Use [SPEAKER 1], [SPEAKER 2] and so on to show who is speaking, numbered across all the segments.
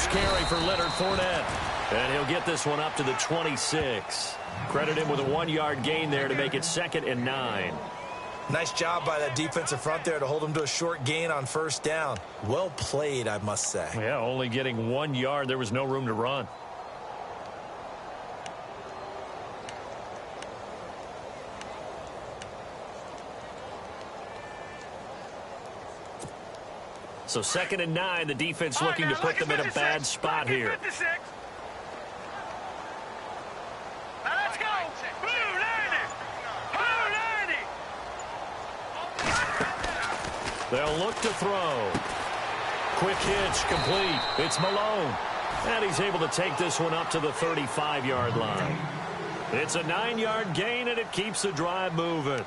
[SPEAKER 1] first carry for Leonard Fournette. And he'll get this one up to the 26. Credit him with a 1-yard gain there to make it 2nd and 9.
[SPEAKER 2] Nice job by that defensive front there to hold him to a short gain on first down. Well played, I must say.
[SPEAKER 1] Yeah, only getting 1 yard. There was no room to run. So 2nd and 9, the defense looking to put them in a bad spot here.
[SPEAKER 3] Let's go.
[SPEAKER 1] They'll look to throw. Quick hitch, complete. It's Malone. And he's able to take this one up to the 35-yard line. It's a 9-yard gain, and it keeps the drive moving.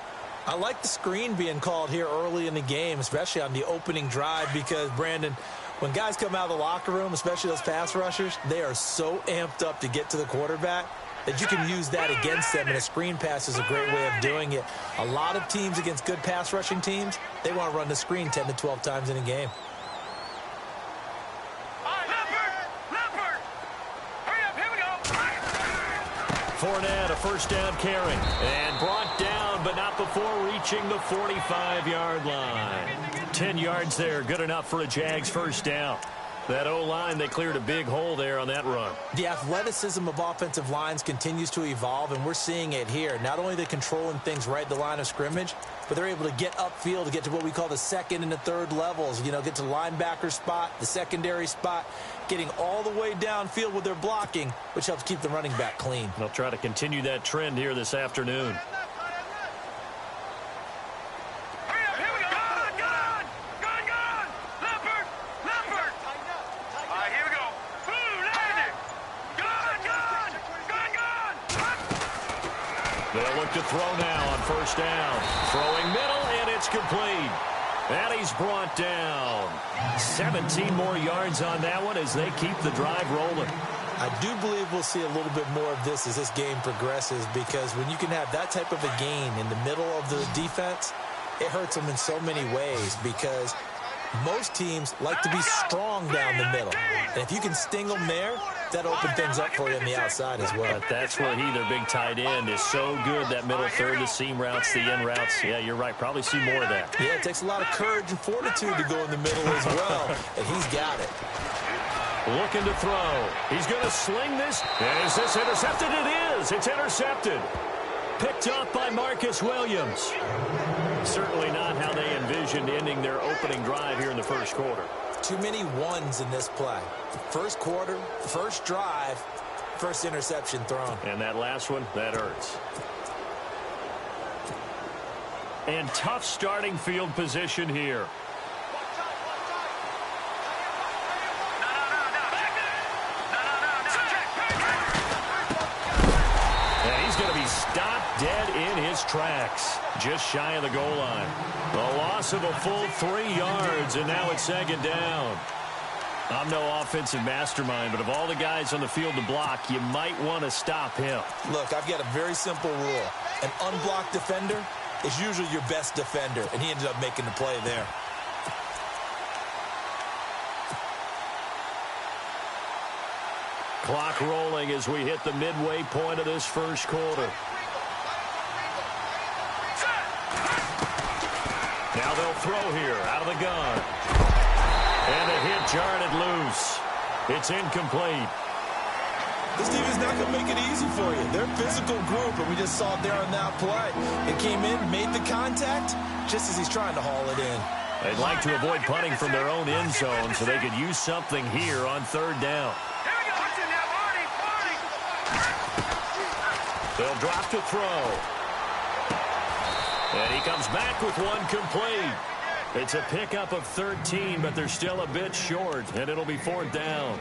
[SPEAKER 2] I like the screen being called here early in the game, especially on the opening drive, because, Brandon, when guys come out of the locker room, especially those pass rushers, they are so amped up to get to the quarterback that you can use that against them, and a screen pass is a great way of doing it. A lot of teams against good pass rushing teams, they want to run the screen 10 to 12 times in a game.
[SPEAKER 1] Fournette, a first down carry, and brought down, but not before reaching the 45-yard line. 10 yards there, good enough for a Jags first down. That O-line, they cleared a big hole there on that run.
[SPEAKER 2] The athleticism of offensive lines continues to evolve, and we're seeing it here. Not only are they controlling things right at the line of scrimmage, but they're able to get upfield to get to what we call the second and the third levels. You know, get to linebacker spot, the secondary spot, getting all the way downfield with their blocking, which helps keep the running back clean.
[SPEAKER 1] They'll try to continue that trend here this afternoon. They'll look to throw now on first down. Throwing middle, and it's complete. And he's brought down. 17 more yards on that one as they keep the drive rolling.
[SPEAKER 2] I do believe we'll see a little bit more of this as this game progresses, because when you can have that type of a gain in the middle of the defense, it hurts them in so many ways, because most teams like to be strong down the middle. And if you can sting them there, that opens things up for you on the outside as well.
[SPEAKER 1] But that's where their big tight end, is so good, that middle third, the seam routes, the in routes. Yeah, you're right. Probably see more of that.
[SPEAKER 2] Yeah, it takes a lot of courage and fortitude to go in the middle as well, and he's got it.
[SPEAKER 1] Looking to throw. He's going to sling this. And is this intercepted? It is. It's intercepted. Picked up by Marcus Williams. Certainly not how they envisioned ending their opening drive here in the first quarter.
[SPEAKER 2] Too many ones in this play. First quarter, first drive, first interception thrown.
[SPEAKER 1] And that last one, that hurts. And tough starting field position here. And he's going to be stopped dead in his tracks, just shy of the goal line. A loss of a full 3 yards, and now it's 2nd down. I'm no offensive mastermind, but of all the guys on the field to block, you might want to stop him.
[SPEAKER 2] Look, I've got a very simple rule. An unblocked defender is usually your best defender, and he ended up making the play there.
[SPEAKER 1] Clock rolling as we hit the midway point of this first quarter. Now they'll throw here out of the gun. And a hit jarred loose. It's incomplete.
[SPEAKER 2] This team is not going to make it easy for you. They're a physical group, and we just saw it there on that play. It came in, made the contact, just as he's trying to haul it in.
[SPEAKER 1] They'd like to avoid punting from their own end zone so they could use something here on 3rd down. They'll drop to throw. And he comes back with one complete. It's a pickup of 13, but they're still a bit short, and it'll be 4th down.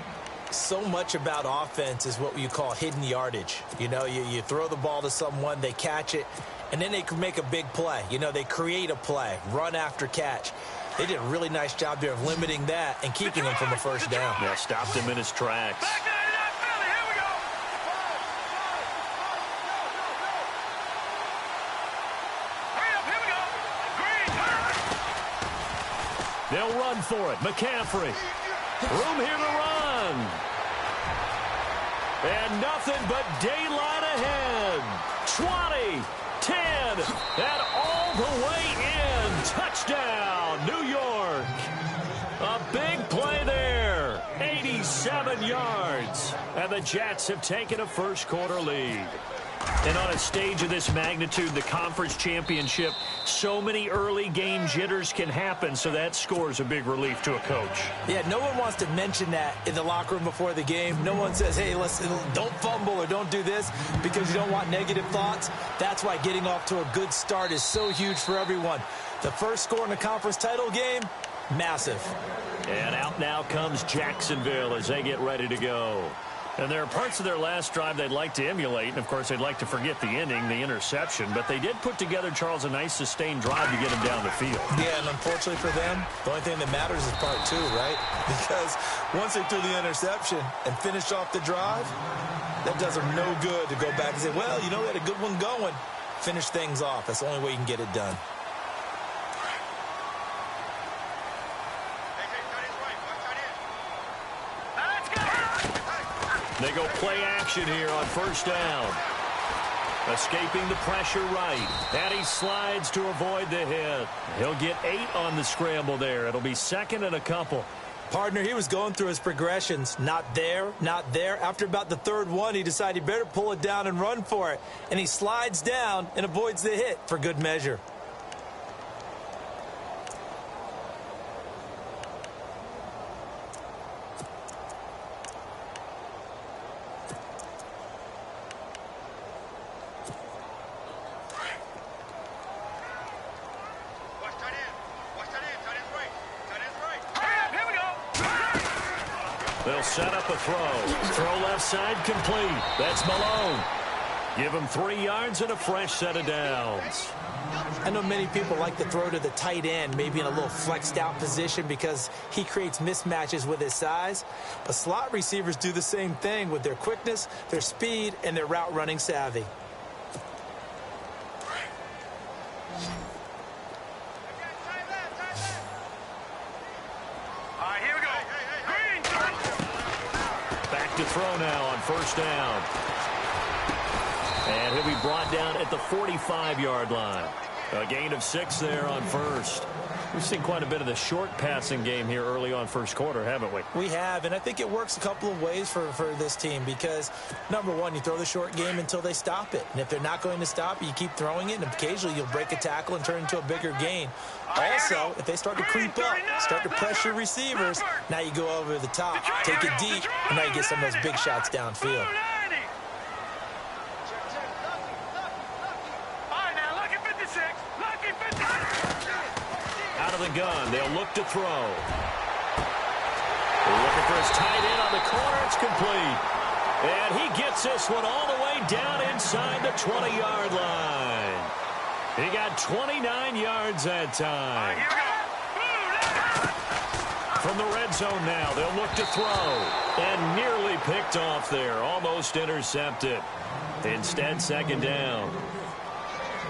[SPEAKER 2] So much about offense is what you call hidden yardage. You know, you throw the ball to someone, they catch it, and then they can make a big play. You know, they create a play, run after catch. They did a really nice job there of limiting that and keeping him from a first down.
[SPEAKER 1] Yeah, stopped him in his tracks. They'll run for it. McCaffrey. Room here to run. And nothing but daylight ahead. 20, 10, and all the way in. Touchdown, New York. A big play there. 87 yards. And the Jets have taken a first-quarter lead. And on a stage of this magnitude, the conference championship, so many early game jitters can happen, so that score's a big relief to a coach.
[SPEAKER 2] Yeah, no one wants to mention that in the locker room before the game. No one says, hey, listen, don't fumble or don't do this because you don't want negative thoughts. That's why getting off to a good start is so huge for everyone. The first score in the conference title game, massive.
[SPEAKER 1] And out now comes Jacksonville as they get ready to go. And there are parts of their last drive they'd like to emulate. And, of course, they'd like to forget the inning, the interception. But they did put together, Charles, a nice sustained drive to get him down the field.
[SPEAKER 2] Yeah, and unfortunately for them, the only thing that matters is part two, right? Because once they threw the interception and finished off the drive, that does them no good to go back and say, well, you know, we had a good one going. Finish things off. That's the only way you can get it done.
[SPEAKER 1] They go play action here on first down. Escaping the pressure right. And he slides to avoid the hit. He'll get 8 on the scramble there. It'll be second and a couple.
[SPEAKER 2] Partner, he was going through his progressions. Not there, not there. After about the third one, he decided he better pull it down and run for it. And he slides down and avoids the hit for good measure.
[SPEAKER 1] They'll set up a throw. Throw left side complete. That's Malone. Give him 3 yards and a fresh set of downs.
[SPEAKER 2] I know many people like to throw to the tight end, maybe in a little flexed out position because he creates mismatches with his size. But slot receivers do the same thing with their quickness, their speed, and their route running savvy.
[SPEAKER 1] To throw now on first down. And he'll be brought down at the 45-yard line. A gain of 6 there on first. We've seen quite a bit of the short passing game here early on first quarter, haven't we?
[SPEAKER 2] We have, and I think it works a couple of ways for this team because, number one, you throw the short game until they stop it. And if they're not going to stop it, you keep throwing it, and occasionally you'll break a tackle and turn into a bigger gain. Also, if they start to creep up, start to pressure receivers, now you go over the top, take it deep, and now you get some of those big shots downfield.
[SPEAKER 1] Out of the gun, they'll look to throw. They're looking for his tight end on the corner. It's complete. And he gets this one all the way down inside the 20-yard line. He got 29 yards that time. From the red zone now, they'll look to throw. And nearly picked off there. Almost intercepted. Instead, second down.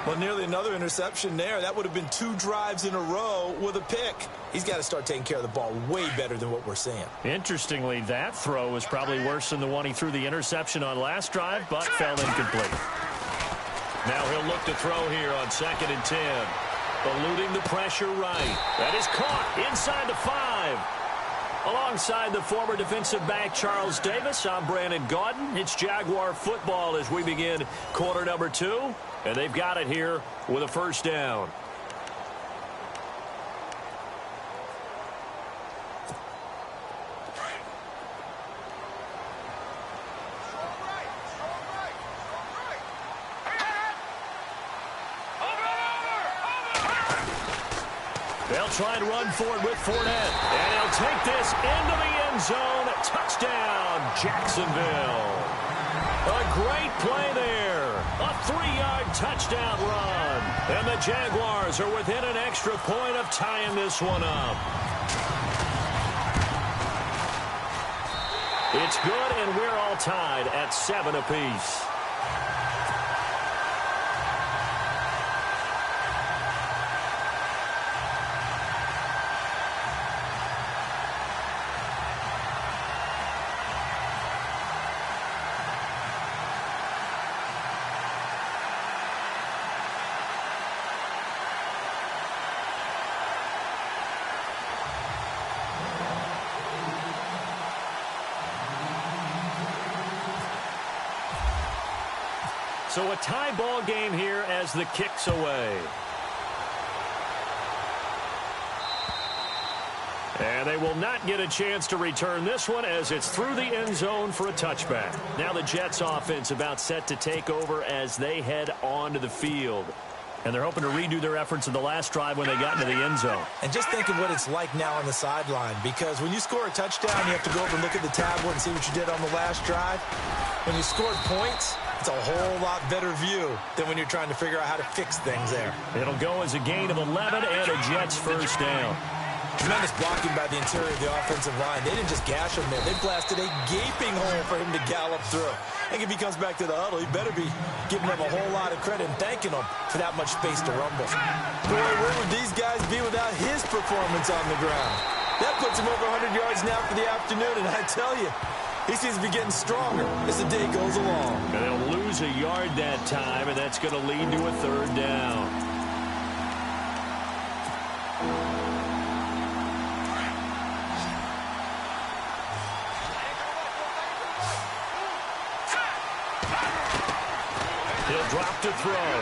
[SPEAKER 2] Well, nearly another interception there. That would have been 2 drives in a row with a pick. He's got to start taking care of the ball way better than what we're seeing.
[SPEAKER 1] Interestingly, that throw was probably worse than the one he threw the interception on last drive, but fell incomplete. Now he'll look to throw here on 2nd and 10. Eluding the pressure right. That is caught inside the 5. Alongside the former defensive back Charles Davis, I'm Brandon Gaudin. It's Jaguar football as we begin quarter number 2. And they've got it here with a first down. They'll try and run for it with Fournette. And he'll take this into the end zone. Touchdown, Jacksonville. A great play there. A 3-yard touchdown run. And the Jaguars are within an extra point of tying this one up. It's good, and we're all tied at 7 apiece. So a tie ball game here as the kick's away. And they will not get a chance to return this one as it's through the end zone for a touchback. Now the Jets offense about set to take over as they head onto the field. And they're hoping to redo their efforts in the last drive when they got into the end zone.
[SPEAKER 2] And just think of what it's like now on the sideline, because when you score a touchdown, you have to go over and look at the tablet and see what you did on the last drive. When you scored points, it's a whole lot better view than when you're trying to figure out how to fix things there.
[SPEAKER 1] It'll go as a gain of 11 and a Jets first down.
[SPEAKER 2] Tremendous blocking by the interior of the offensive line. They didn't just gash him there. They blasted a gaping hole for him to gallop through. I think if he comes back to the huddle, he better be giving them a whole lot of credit and thanking them for that much space to rumble. Boy, where would these guys be without his performance on the ground? That puts him over 100 yards now for the afternoon, and I tell you, he seems to be getting stronger as the day goes along.
[SPEAKER 1] And they'll lose a yard that time, and that's going to lead to a third down. He'll drop to throw.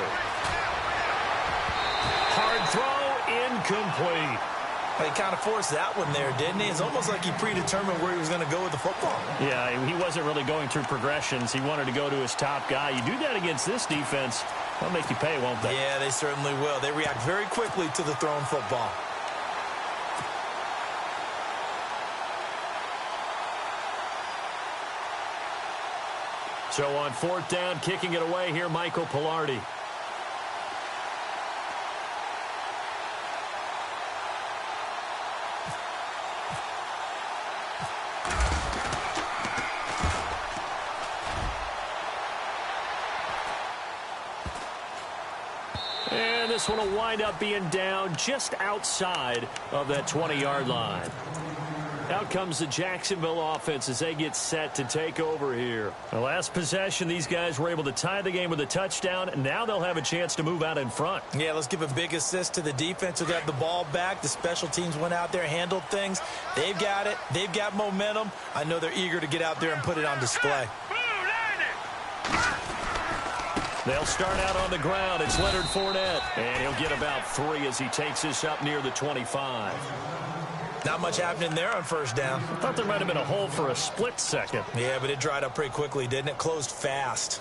[SPEAKER 1] Hard throw, incomplete.
[SPEAKER 2] Well, he kind of forced that one there, didn't he? It's almost like he predetermined where he was going to go with the football.
[SPEAKER 1] Yeah, he wasn't really going through progressions. He wanted to go to his top guy. You do that against this defense, they'll make you pay, won't they?
[SPEAKER 2] Yeah, they certainly will. They react very quickly to the thrown football.
[SPEAKER 1] So on fourth down, kicking it away here, Michael Pilardi. And this one will wind up being down just outside of that 20-yard line. Out comes the Jacksonville offense as they get set to take over here. The last possession, these guys were able to tie the game with a touchdown, and now they'll have a chance to move out in front.
[SPEAKER 2] Yeah, let's give a big assist to the defense who got the ball back. The special teams went out there, handled things. They've got it. They've got momentum. I know they're eager to get out there and put it on display.
[SPEAKER 1] They'll start out on the ground. It's Leonard Fournette, and he'll get about 3 as he takes this up near the 25.
[SPEAKER 2] Not much happening there on first down.
[SPEAKER 1] I thought there might have been a hole for a split second.
[SPEAKER 2] Yeah, but it dried up pretty quickly, didn't it? Closed fast.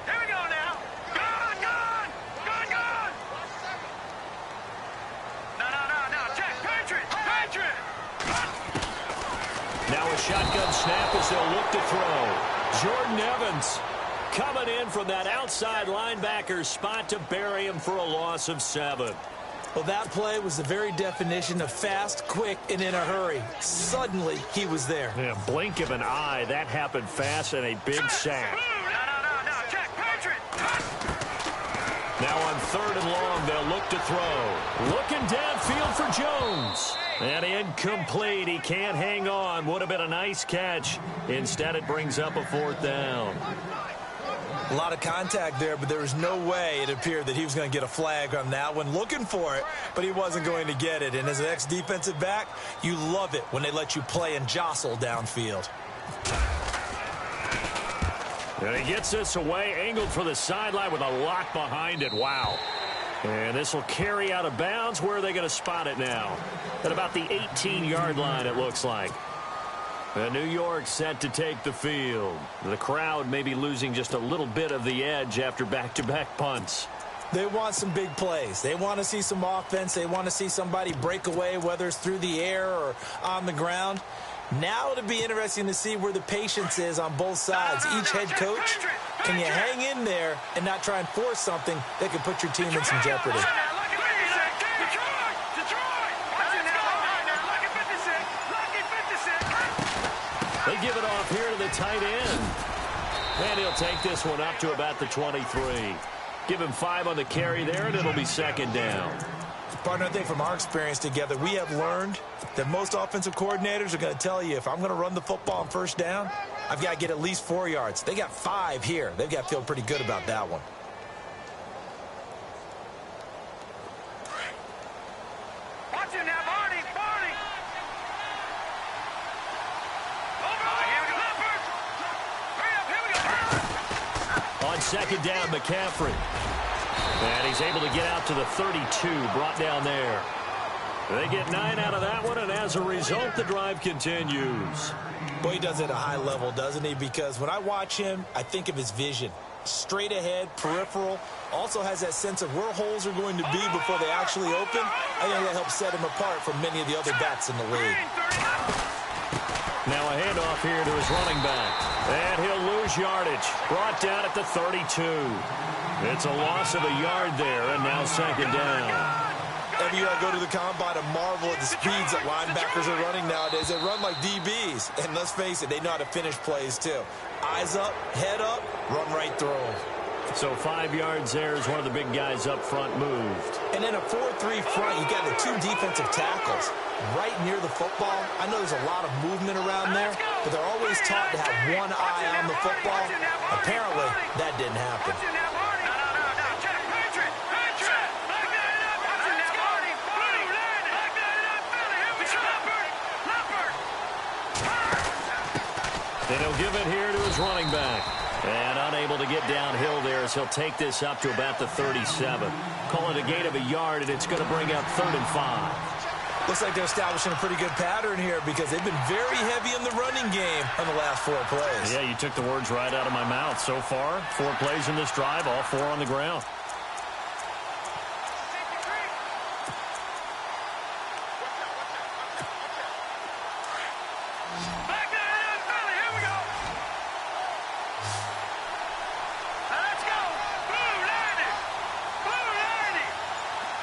[SPEAKER 3] Here we go now. Gone. No. Check. Patriot.
[SPEAKER 1] Now a shotgun snap as they'll look to throw. Jordan Evans coming in from that outside linebacker spot to bury him for a loss of 7.
[SPEAKER 2] Well, that play was the very definition of fast, quick, and in a hurry. Suddenly, he was there.
[SPEAKER 1] Yeah, blink of an eye. That happened fast and a big sack.
[SPEAKER 3] No. Check. Patriot.
[SPEAKER 1] Now on third and long, they'll look to throw. Looking downfield for Jones. And incomplete. He can't hang on. Would have been a nice catch. Instead, it brings up a fourth down.
[SPEAKER 2] A lot of contact there, but there was no way it appeared that he was going to get a flag on that one. Looking for it, but he wasn't going to get it. And as an ex-defensive back, you love it when they let you play and jostle downfield.
[SPEAKER 1] And he gets this away, angled for the sideline with a lock behind it. Wow. And this will carry out of bounds. Where are they going to spot it now? At about the 18-yard line, it looks like. And New York set to take the field. The crowd may be losing just a little bit of the edge after back-to-back punts.
[SPEAKER 2] They want some big plays. They want to see some offense. They want to see somebody break away, whether it's through the air or on the ground. Now it'll be interesting to see where the patience is on both sides. Each head coach, can you hang in there and not try and force something that could put your team in some jeopardy?
[SPEAKER 1] They give it off here to the tight end. And he'll take this one up to about the 23. Give him 5 on the carry there, and it'll be second down.
[SPEAKER 2] Partner, I think from our experience together, we have learned that most offensive coordinators are going to tell you, if I'm going to run the football on first down, I've got to get at least 4 yards. They got 5 here. They've got to feel pretty good about that one.
[SPEAKER 3] Watch it now, Barney. Barney. Here we go. Leopard. Hurry up. Here we go.
[SPEAKER 1] On second down, McCaffrey. And he's able to get out to the 32, brought down there. They get 9 out of that one, and as a result, the drive continues.
[SPEAKER 2] Boy, he does it at a high level, doesn't he? Because when I watch him, I think of his vision. Straight ahead, peripheral, also has that sense of where holes are going to be before they actually open. I think that helps set him apart from many of the other backs in the league.
[SPEAKER 1] Now a handoff here to his running back. And he'll lose yardage. Brought down at the 32. It's a loss of a yard there, and now second down.
[SPEAKER 2] Every year I go to the combine and marvel at the speeds that linebackers are running nowadays. They run like DBs. And let's face it, they know how to finish plays too. Eyes up, head up, run right through them.
[SPEAKER 1] So 5 yards there as one of the big guys up front moved.
[SPEAKER 2] And in a 4-3 front, you got the 2 defensive tackles right near the football. I know there's a lot of movement around there, but they're always taught to have one eye on the football. Apparently, that didn't happen.
[SPEAKER 1] And he'll give it here to his running back. And unable to get downhill there as he'll take this up to about the 37. Call it a gain of a yard, and it's going to bring up 3rd and 5.
[SPEAKER 2] Looks like they're establishing a pretty good pattern here because they've been very heavy in the running game on the last 4 plays.
[SPEAKER 1] Yeah, you took the words right out of my mouth. So far, 4 plays in this drive, all 4 on the ground.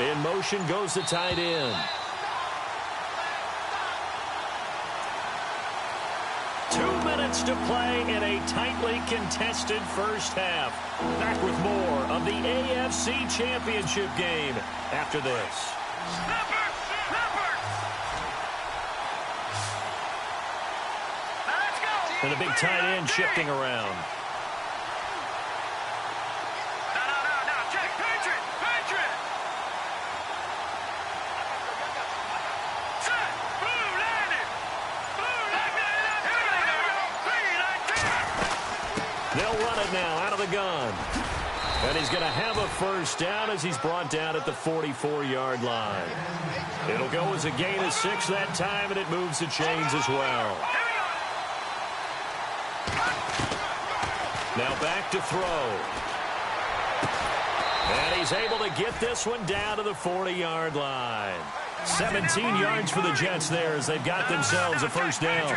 [SPEAKER 1] In motion goes the tight end. 2 minutes to play in a tightly contested first half. Back with more of the AFC Championship game after this. And the big tight end shifting around. They'll run it now out of the gun. And he's going to have a first down as he's brought down at the 44-yard line. It'll go as a gain of 6 that time, and it moves the chains as well. Now back to throw. And he's able to get this one down to the 40-yard line. 17 yards for the Jets there as they've got themselves a first down.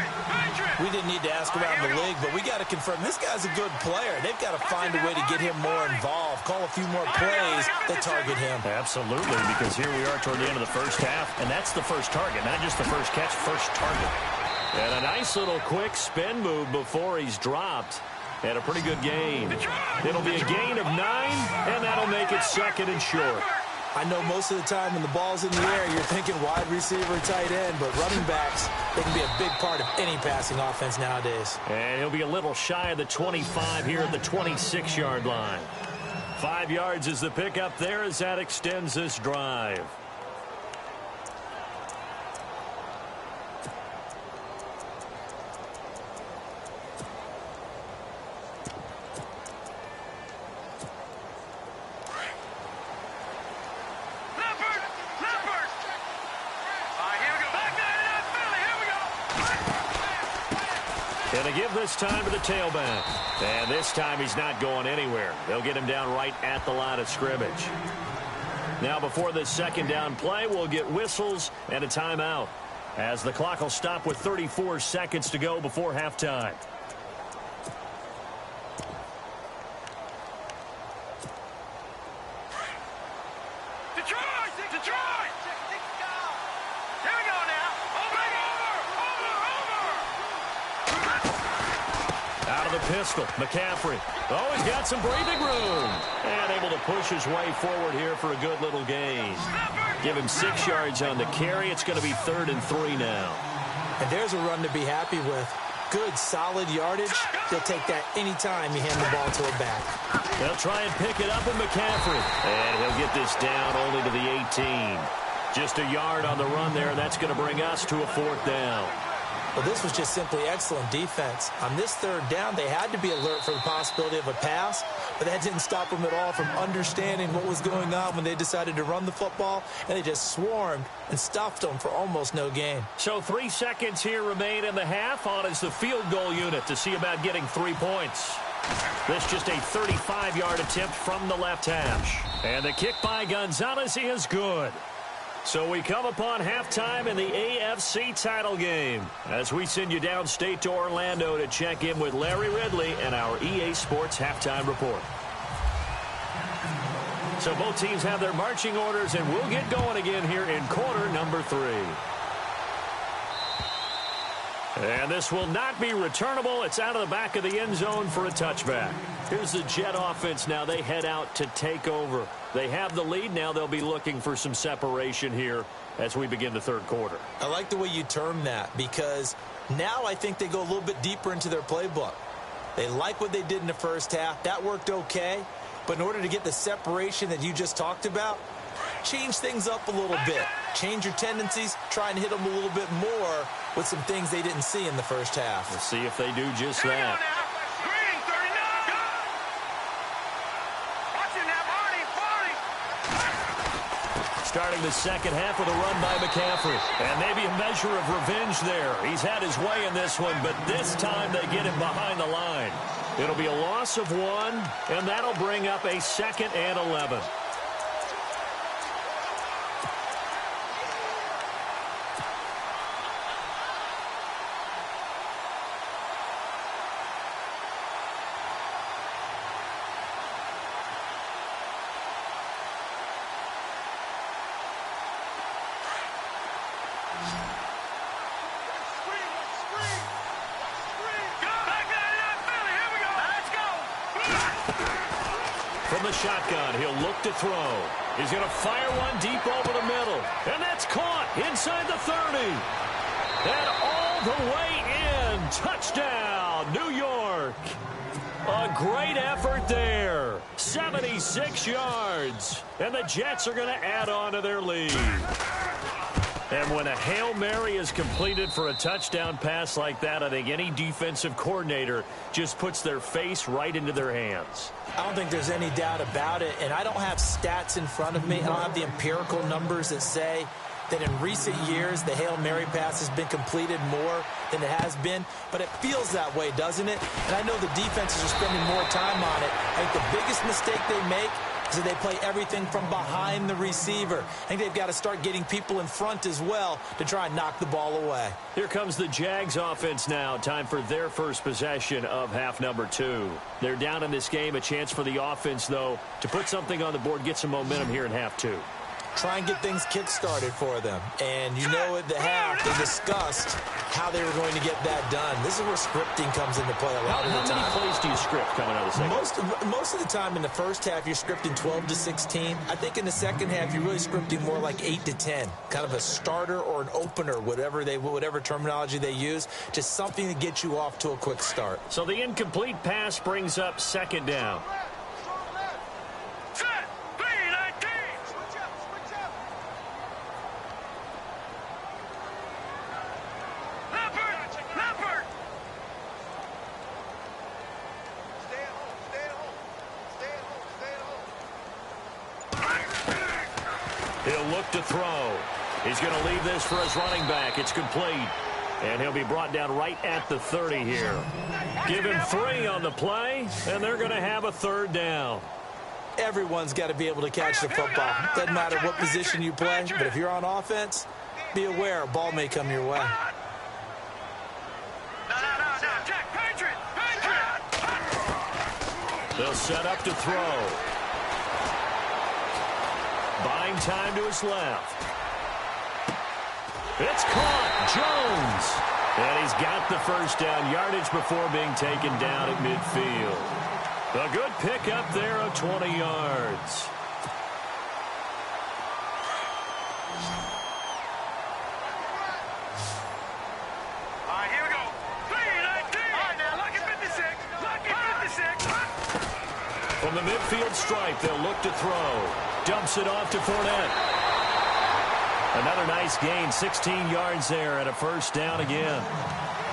[SPEAKER 2] We didn't need to ask around the league, but we got to confirm this guy's a good player. They've got to find a way to get him more involved, call a few more plays that target him.
[SPEAKER 1] Absolutely, because here we are toward the end of the first half, and that's the first target, not just the first catch, first target. And a nice little quick spin move before he's dropped. And a pretty good gain. It'll be a gain of 9, and that'll make it 2nd and short.
[SPEAKER 2] I know most of the time when the ball's in the air, you're thinking wide receiver, tight end, but running backs, they can be a big part of any passing offense nowadays.
[SPEAKER 1] And he'll be a little shy of the 25 here at the 26-yard line. 5 yards is the pickup there as that extends this drive. And they give this time to the tailback. And this time he's not going anywhere. They'll get him down right at the line of scrimmage. Now before this second down play, we'll get whistles and a timeout, as the clock will stop with 34 seconds to go before halftime. Pistol, McCaffrey. Oh, he's got some breathing room. And able to push his way forward here for a good little gain. Give him 6 yards on the carry. It's going to be 3rd and 3 now.
[SPEAKER 2] And there's a run to be happy with. Good, solid yardage. They'll take that anytime you hand the ball to a back.
[SPEAKER 1] They'll try and pick it up with McCaffrey. And he'll get this down only to the 18. Just a yard on the run there, and that's going to bring us to a 4th down.
[SPEAKER 2] Well, this was just simply excellent defense. On this 3rd down, they had to be alert for the possibility of a pass, but that didn't stop them at all from understanding what was going on when they decided to run the football, and they just swarmed and stuffed them for almost no gain.
[SPEAKER 1] So 3 seconds here remain in the half. On is the field goal unit to see about getting 3 points. This just a 35-yard attempt from the left hash. And the kick by Gonzalez is good. So we come upon halftime in the AFC title game as we send you downstate to Orlando to check in with Larry Ridley and our EA Sports halftime report. So both teams have their marching orders, and we'll get going again here in quarter number 3. And this will not be returnable. It's out of the back of the end zone for a touchback. Here's the Jet offense now. They head out to take over. They have the lead. Now they'll be looking for some separation here as we begin the 3rd quarter.
[SPEAKER 2] I like the way you term that, because now I think they go a little bit deeper into their playbook. They like what they did in the first half. That worked okay. But in order to get the separation that you just talked about, change things up a little bit. Change your tendencies. Try and hit them a little bit more with some things they didn't see in the first half.
[SPEAKER 1] Let's see if they do just that. Starting the second half with a run by McCaffrey. And maybe a measure of revenge there. He's had his way in this one, but this time they get him behind the line. It'll be a loss of 1, and that'll bring up a 2nd and 11. From the shotgun, he'll look to throw. He's going to fire one deep over the middle. And that's caught inside the 30. And all the way in. Touchdown, New York. A great effort there. 76 yards. And the Jets are going to add on to their lead. And when a Hail Mary is completed for a touchdown pass like that, I think any defensive coordinator just puts their face right into their hands.
[SPEAKER 2] I don't think there's any doubt about it, and I don't have stats in front of me. I don't have the empirical numbers that say that in recent years the Hail Mary pass has been completed more than it has been, but it feels that way, doesn't it? And I know the defenses are spending more time on it. I think the biggest mistake they make is that they play everything from behind the receiver. I think they've got to start getting people in front as well to try and knock the ball away.
[SPEAKER 1] Here comes the Jags offense now. Time for their first possession of half number 2. They're down in this game. A chance for the offense, though, to put something on the board, get some momentum here in half 2.
[SPEAKER 2] Try and get things kick-started for them. And you know at the half, they discussed how they were going to get that done. This is where scripting comes into play a lot of the time.
[SPEAKER 1] How many plays do you script coming out of the second?
[SPEAKER 2] Most of the time in the first half, you're scripting 12 to 16. I think in the second half, you're really scripting more like 8 to 10. Kind of a starter or an opener, whatever terminology they use. Just something to get you off to a quick start.
[SPEAKER 1] So the incomplete pass brings up 2nd down. He'll look to throw. He's going to leave this for his running back. It's complete. And he'll be brought down right at the 30 here. Give him 3 on the play, and they're going to have a 3rd down.
[SPEAKER 2] Everyone's got to be able to catch the football. Doesn't matter what position you play, but if you're on offense, be aware a ball may come your way.
[SPEAKER 1] They'll set up to throw. Buying time to his left. It's caught. Jones. And he's got the first down. Yardage before being taken down at midfield. A good pickup there of 20 yards.
[SPEAKER 3] All right, here we go. 3-19. All right, now, lucky 56. Lucky 56.
[SPEAKER 1] From the midfield stripe, they'll look to throw. Dumps it off to Fournette. Another nice gain, 16 yards there and a first down again.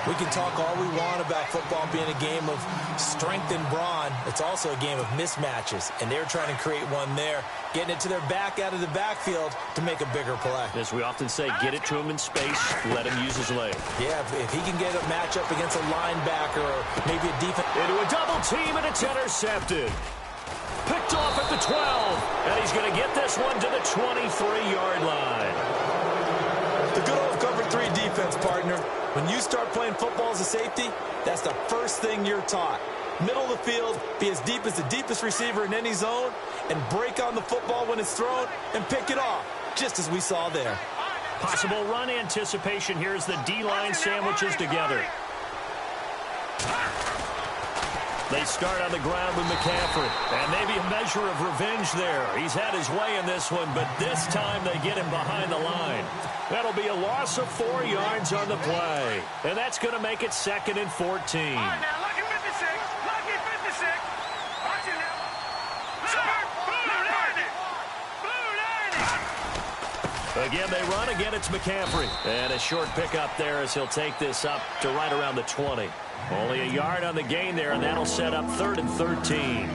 [SPEAKER 2] We can talk all we want about football being a game of strength and brawn. It's also a game of mismatches, and they're trying to create one there, getting it to their back out of the backfield to make a bigger play.
[SPEAKER 1] As we often say, get it to him in space, let him use his leg.
[SPEAKER 2] Yeah, if he can get a matchup against a linebacker or maybe a defense.
[SPEAKER 1] Into a double team, and it's intercepted. Picked off at the 12, and he's going to get this one to the 23-yard line.
[SPEAKER 2] The good old cover 3 defense, partner. When you start playing football as a safety, that's the first thing you're taught. Middle of the field, be as deep as the deepest receiver in any zone, and break on the football when it's thrown and pick it off, just as we saw there.
[SPEAKER 1] Possible run anticipation here as the D-line sandwiches together. They start on the ground with McCaffrey, and maybe a measure of revenge there. He's had his way in this one, but this time they get him behind the line. That'll be a loss of 4 yards on the play, and that's going to make it 2nd and 14.
[SPEAKER 3] All right, now, lucky 56. Lucky 56. Watch it now. Blue 90. Blue 90.
[SPEAKER 1] Again, they run. Again, it's McCaffrey. And a short pickup there as he'll take this up to right around the 20. Only a yard on the gain there, and that'll set up 3rd and 13.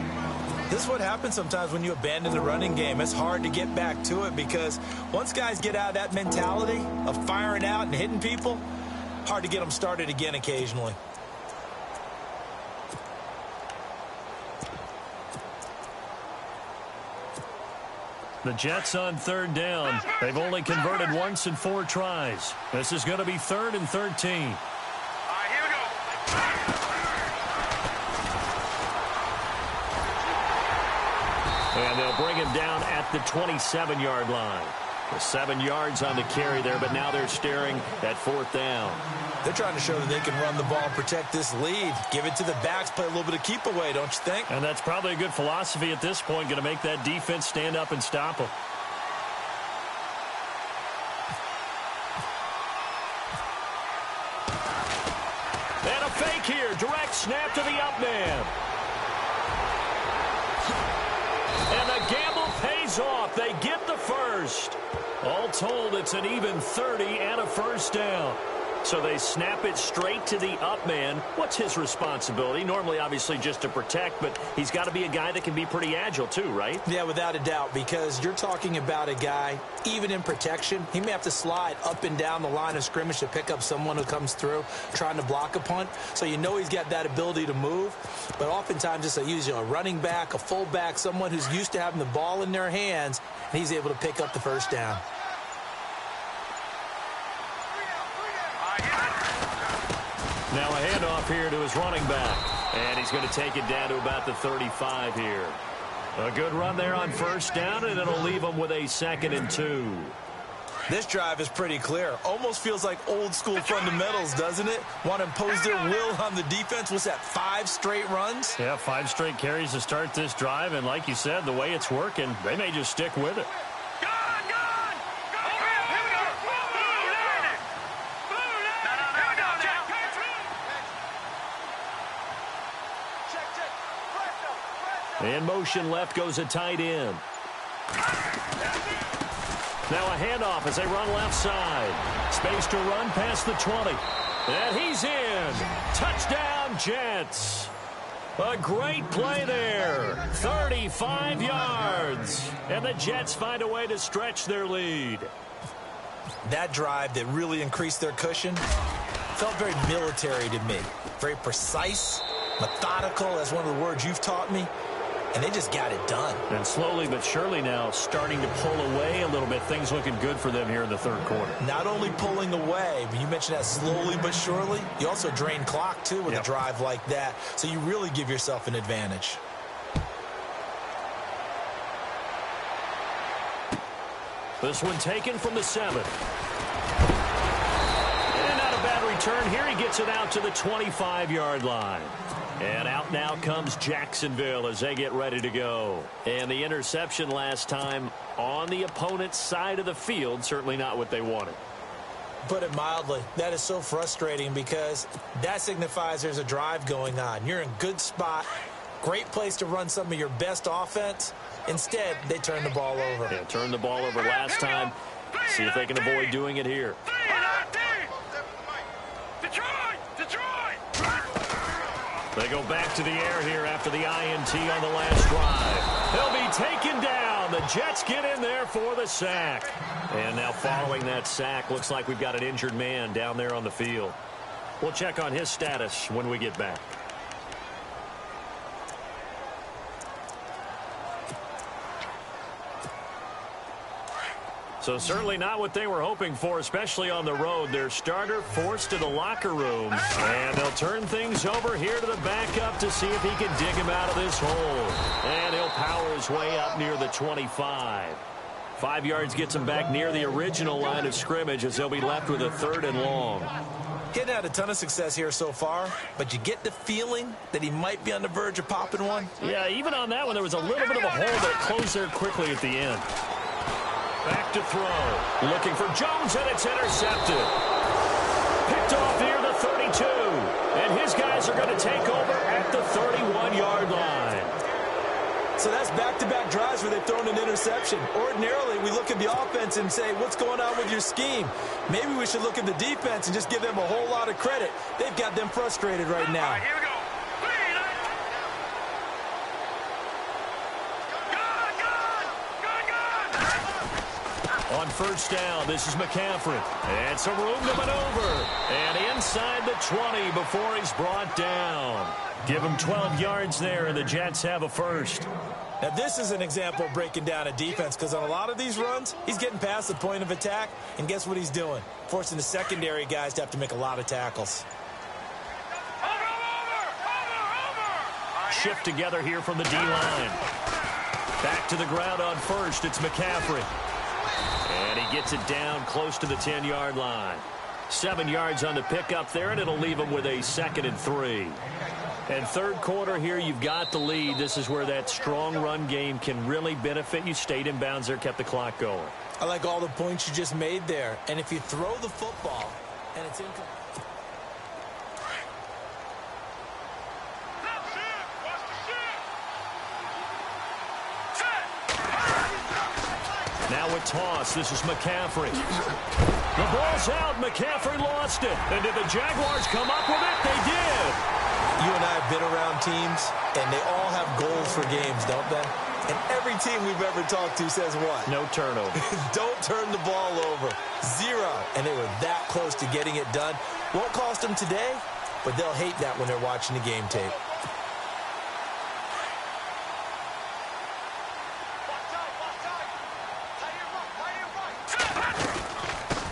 [SPEAKER 2] This is what happens sometimes when you abandon the running game. It's hard to get back to it because once guys get out of that mentality of firing out and hitting people, hard to get them started again occasionally.
[SPEAKER 1] The Jets on 3rd down. They've only converted once in 4 tries. This is going to be 3rd and 13. And they'll bring him down at the 27-yard line. 7 yards on the carry there, but now they're staring at 4th down.
[SPEAKER 2] They're trying to show that they can run the ball and protect this lead. Give it to the backs, play a little bit of keep away, don't you think?
[SPEAKER 1] And that's probably a good philosophy at this point, going to make that defense stand up and stop them. And a fake here, direct snap to the up man. And the gamble pays off. They get the first. All told, it's an even 30 and a first down. So they snap it straight to the up man. What's his responsibility? Normally, obviously, just to protect, but he's got to be a guy that can be pretty agile too, right?
[SPEAKER 2] Yeah, without a doubt, because you're talking about a guy, even in protection, he may have to slide up and down the line of scrimmage to pick up someone who comes through trying to block a punt. So you know he's got that ability to move, but oftentimes it's usually a running back, a fullback, someone who's used to having the ball in their hands, and he's able to pick up the first down.
[SPEAKER 1] Now a handoff here to his running back. And he's going to take it down to about the 35 here. A good run there on first down, and it'll leave him with a 2nd and 2.
[SPEAKER 2] This drive is pretty clear. Almost feels like old school fundamentals, doesn't it? Want to impose their will on the defense. What's that, 5 straight runs?
[SPEAKER 1] Yeah, 5 straight carries to start this drive. And like you said, the way it's working, they may just stick with it. In motion left goes a tight end. Now a handoff as they run left side. Space to run past the 20. And he's in. Touchdown, Jets. A great play there. 35 yards. And the Jets find a way to stretch their lead.
[SPEAKER 2] That drive that really increased their cushion felt very military to me. Very precise, methodical, that's one of the words you've taught me. And they just got it done.
[SPEAKER 1] And slowly but surely now starting to pull away a little bit. Things looking good for them here in the 3rd quarter.
[SPEAKER 2] Not only pulling away, but you mentioned that slowly but surely. You also drain clock, too, with a drive like that. So you really give yourself an advantage.
[SPEAKER 1] This one taken from the 7. And not a bad return here. He gets it out to the 25-yard line. And out now comes Jacksonville as they get ready to go. And the interception last time on the opponent's side of the field, certainly not what they wanted.
[SPEAKER 2] Put it mildly, that is so frustrating because that signifies there's a drive going on. You're in good spot, great place to run some of your best offense. Instead, they turn the ball over.
[SPEAKER 1] Yeah, turned the ball over last time. See if they can avoid doing it here. They go back to the air here after the INT on the last drive. They'll be taken down. The Jets get in there for the sack. And now following that sack, looks like we've got an injured man down there on the field. We'll check on his status when we get back. So certainly not what they were hoping for, especially on the road. Their starter forced to the locker room. And they'll turn things over here to the backup to see if he can dig him out of this hole. And he'll power his way up near the 25. 5 yards gets him back near the original line of scrimmage as they'll be left with a 3rd and long.
[SPEAKER 2] Getting had a ton of success here so far, but you get the feeling that he might be on the verge of popping one.
[SPEAKER 1] Yeah, even on that one, there was a little bit of a hole that closed there quickly at the end. Back to throw. Looking for Jones, and it's intercepted. Picked off near the 32. And his guys are going to take over at the 31-yard line.
[SPEAKER 2] So that's back-to-back drives where they've thrown an interception. Ordinarily, we look at the offense and say, what's going on with your scheme? Maybe we should look at the defense and just give them a whole lot of credit. They've got them frustrated right now.
[SPEAKER 3] All right, here we go.
[SPEAKER 1] On first down, this is McCaffrey. And some room to maneuver. And inside the 20 before he's brought down. Give him 12 yards there, and the Jets have a first.
[SPEAKER 2] Now, this is an example of breaking down a defense, because on a lot of these runs, he's getting past the point of attack, and guess what he's doing? Forcing the secondary guys to have to make a lot of tackles.
[SPEAKER 1] Shift together here from the D-line. Back to the ground on first. It's McCaffrey. And he gets it down close to the 10-yard line. 7 yards on the pickup there, and it'll leave him with a 2nd and 3. And third quarter here, you've got the lead. This is where that strong run game can really benefit you. Stayed in bounds there, kept the clock going.
[SPEAKER 2] I like all the points you just made there. And if you throw the football and it's incomplete.
[SPEAKER 1] Now a toss. This is McCaffrey. The ball's out. McCaffrey lost it. And did the Jaguars come up with it? They did.
[SPEAKER 2] You and I have been around teams, and they all have goals for games, don't they? And every team we've ever talked to says what?
[SPEAKER 1] No turnover.
[SPEAKER 2] Don't turn the ball over. 0. And they were that close to getting it done. Won't cost them today, but they'll hate that when they're watching the game tape.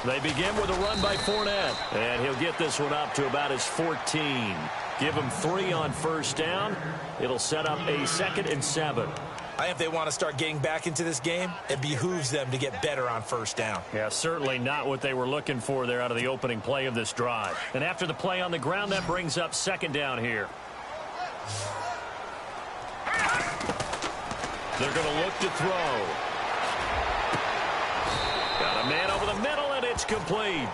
[SPEAKER 1] They begin with a run by Fournette. And he'll get this one up to about his 14. Give him 3 on first down. It'll set up a 2nd and 7.
[SPEAKER 2] I think if they want to start getting back into this game, it behooves them to get better on first down.
[SPEAKER 1] Yeah, certainly not what they were looking for there out of the opening play of this drive. And after the play on the ground, that brings up 2nd down here. They're going to look to throw. Got a man over the middle, and it's complete.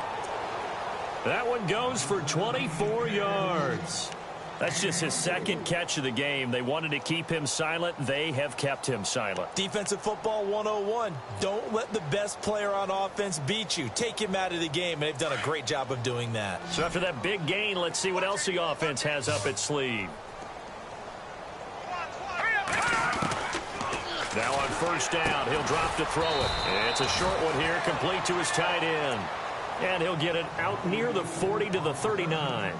[SPEAKER 1] That one goes for 24 yards. That's just his 2nd catch of the game. They wanted to keep him silent. They have kept him silent.
[SPEAKER 2] Defensive football 101. Don't let the best player on offense beat you. Take him out of the game, and they've done a great job of doing that.
[SPEAKER 1] So after that big gain, let's see what else the offense has up its sleeve. Now on first down, he'll drop to throw it. It's a short one here, complete to his tight end. And he'll get it out near the 40 to the 39.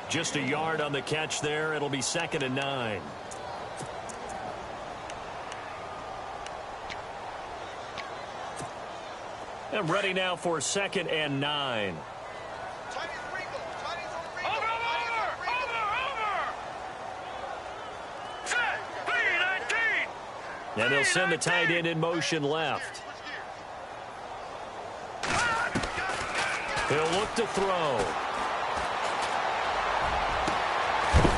[SPEAKER 1] Just a yard on the catch there. It'll be 2nd and 9. And ready now for 2nd and 9. And they'll send the tight end in motion left. He'll look to throw.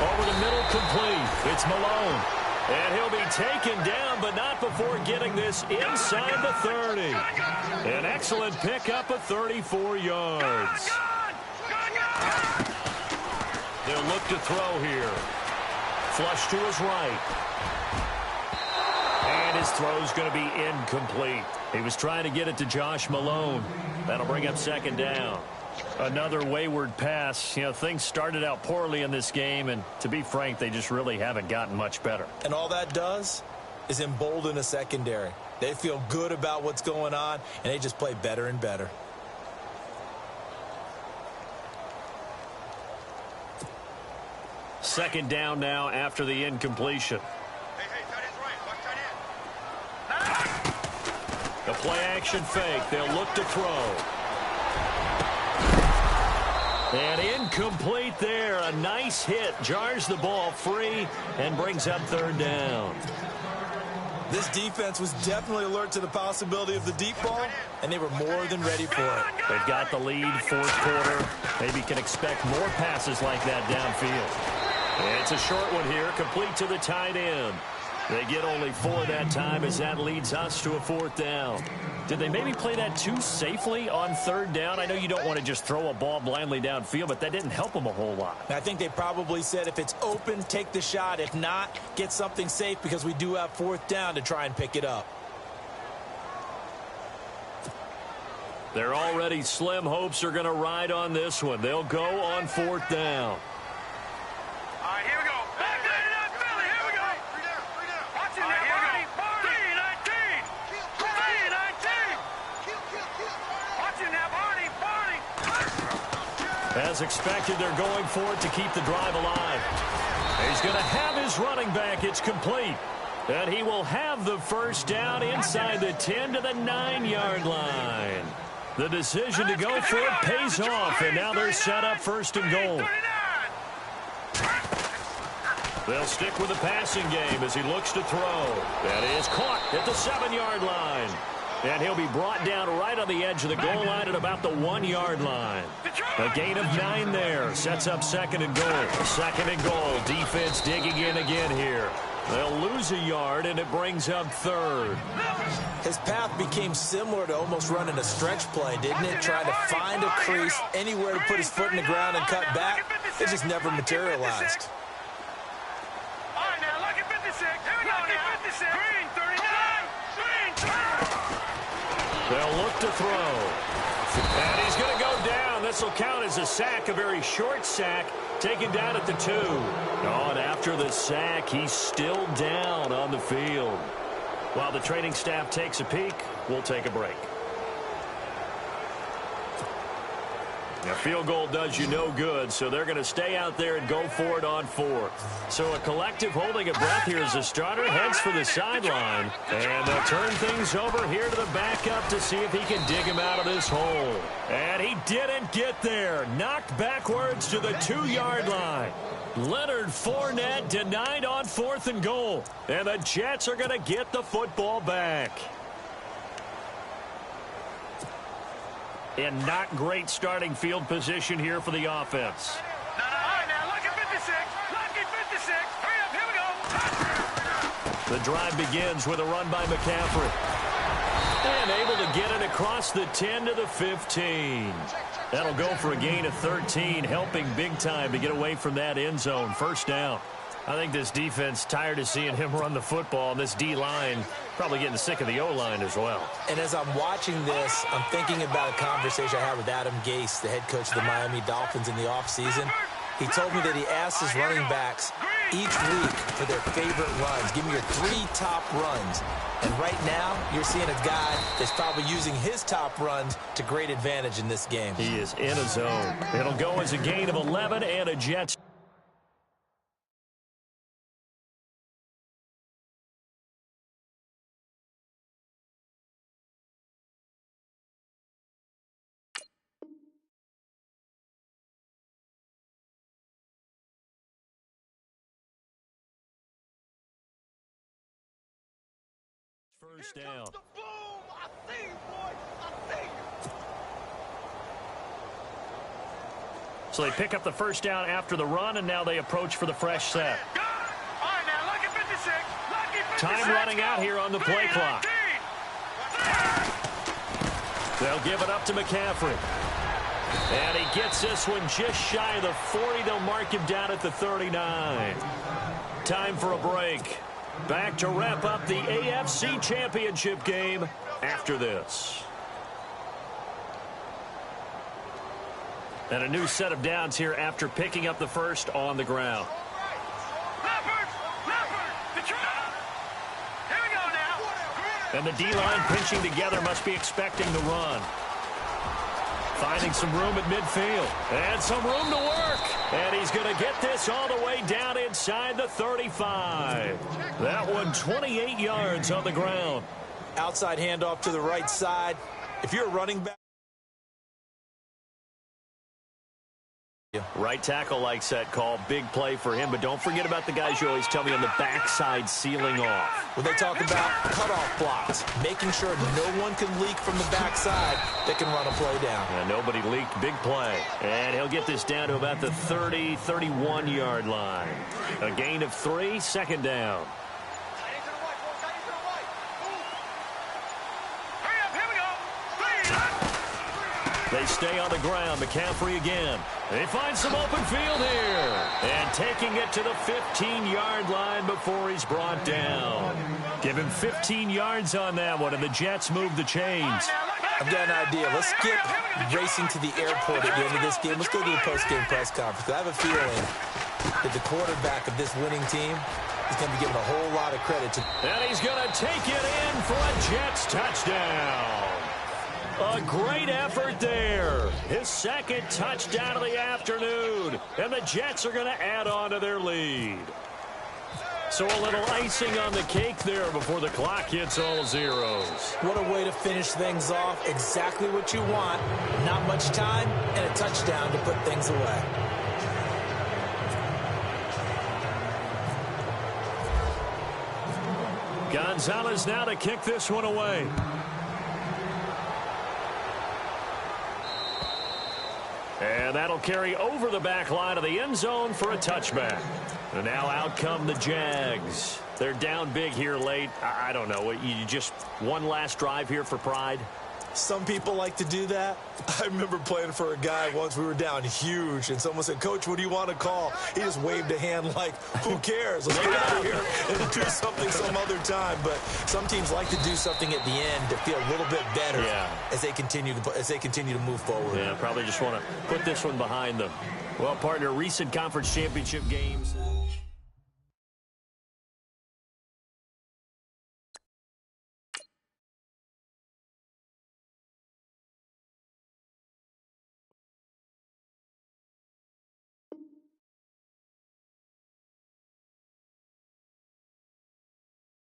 [SPEAKER 1] Over the middle, complete. It's Malone. And he'll be taken down, but not before getting this inside the 30. An excellent pickup of 34 yards. They'll look to throw here. Flush to his right. And his throw's going to be incomplete. He was trying to get it to Josh Malone. That'll bring up second down. Another wayward pass. You know, things started out poorly in this game, and to be frank, they just really haven't gotten much better.
[SPEAKER 2] And all that does is embolden a secondary. They feel good about what's going on, and they just play better and better.
[SPEAKER 1] Second down now after the incompletion. The play-action fake. They'll look to throw. And incomplete there. A nice hit. Jars the ball free and brings up third down.
[SPEAKER 2] This defense was definitely alert to the possibility of the deep ball, and they were more than ready for it.
[SPEAKER 1] They've got the lead, fourth quarter. Maybe can expect more passes like that downfield. And it's a short one here, complete to the tight end. They get only 4 that time as that leads us to a fourth down. Did they maybe play that too safely on third down? I know you don't want to just throw a ball blindly downfield, but that didn't help them a whole lot.
[SPEAKER 2] I think they probably said if it's open, take the shot. If not, get something safe because we do have fourth down to try and pick it up.
[SPEAKER 1] Their already slim hopes are going to ride on this one. They'll go on fourth down. As expected, they're going for it to keep the drive alive. He's going to have his running back. It's complete. And he will have the first down inside the 10 to the 9-yard line. The decision to go for it pays off, and now they're set up first and goal. They'll stick with the passing game as he looks to throw. That is caught at the 7-yard line. And he'll be brought down right on the edge of the goal line at about the 1-yard line. A gain of 9 there. Sets up second and goal. Second and goal. Defense digging in again here. They'll lose a yard, and it brings up third.
[SPEAKER 2] His path became similar to almost running a stretch play, didn't it? Trying to find a crease, anywhere to put his foot in the ground and cut back. It just never materialized.
[SPEAKER 3] All right, now, lucky 56. Here we go now. 56. Green, 39. Green, 30.
[SPEAKER 1] They'll look to throw. And he's going to go down. This will count as a sack, a very short sack, taken down at the 2. Oh, and after the sack, he's still down on the field. While the training staff takes a peek, we'll take a break. A field goal does you no good, so they're going to stay out there and go for it on 4th. So a collective holding of breath here as the starter heads for the sideline. And they'll turn things over here to the backup to see if he can dig him out of this hole. And he didn't get there. Knocked backwards to the 2-yard line. Leonard Fournette denied on 4th and goal. And the Jets are going to get the football back. And not great starting field position here for the offense.
[SPEAKER 3] All right, now, lucky 56. Lucky 56. Hurry up, here we go.
[SPEAKER 1] The drive begins with a run by McCaffrey. And able to get it across the 10 to the 15. That'll go for a gain of 13, helping big time to get away from that end zone. First down. I think this defense tired of seeing him run the football, and this D-line probably getting sick of the O-line as well.
[SPEAKER 2] And as I'm watching this, I'm thinking about a conversation I had with Adam Gase, the head coach of the Miami Dolphins in the offseason. He told me that he asked his running backs each week for their favorite runs. Give me your 3 top runs. And right now, you're seeing a guy that's probably using his top runs to great advantage in this game.
[SPEAKER 1] He is in a zone. It'll go as a gain of 11 and a Jets. First down. So they pick up the first down after the run, and now they approach for the fresh set.
[SPEAKER 3] All right, now, lucky 56. Lucky 56.
[SPEAKER 1] Time running out here on the play clock. They'll give it up to McCaffrey. And he gets this one just shy of the 40. They'll mark him down at the 39. Time for a break. Back to wrap up the AFC Championship game after this. And a new set of downs here after picking up the first on the ground. And the D-line pinching together must be expecting the run. Finding some room at midfield. And some room to work. And he's going to get this all the way down inside the 35. That one 28 yards on the ground.
[SPEAKER 2] Outside handoff to the right side. If you're a running back.
[SPEAKER 1] Right tackle likes that call. Big play for him. But don't forget about the guys you always tell me on the backside sealing off.
[SPEAKER 2] When they talk about cutoff blocks, making sure no one can leak from the backside that can run a play down.
[SPEAKER 1] And nobody leaked. Big play. And he'll get this down to about the 30, 31-yard line. A gain of 3, second down. They stay on the ground. McCaffrey again. They find some open field here. And taking it to the 15-yard line before he's brought down. Give him 15 yards on that one, and the Jets move the chains.
[SPEAKER 2] I've got an idea. Let's skip racing to the airport at the end of this game. Let's go to the post-game press conference. I have a feeling that the quarterback of this winning team is going to be given a whole lot of credit to.
[SPEAKER 1] And he's going to take it in for a Jets touchdown. A great effort there. His second touchdown of the afternoon. And the Jets are going to add on to their lead. So a little icing on the cake there before the clock hits all zeros.
[SPEAKER 2] What a way to finish things off. Exactly what you want. Not much time and a touchdown to put things away.
[SPEAKER 1] Gonzalez now to kick this one away. And that'll carry over the back line of the end zone for a touchback. And now out come the Jags. They're down big here late. I don't know. You just one last drive here for pride?
[SPEAKER 2] Some people like to do that. I remember playing for a guy once. We were down huge, and someone said, "Coach, what do you want to call?" He just waved a hand like, who cares? Let's get out of here and do something some other time. But some teams like to do something at the end to feel a little bit better as they continue to move forward.
[SPEAKER 1] Yeah, probably just want to put this one behind them. Well, partner, recent conference championship games.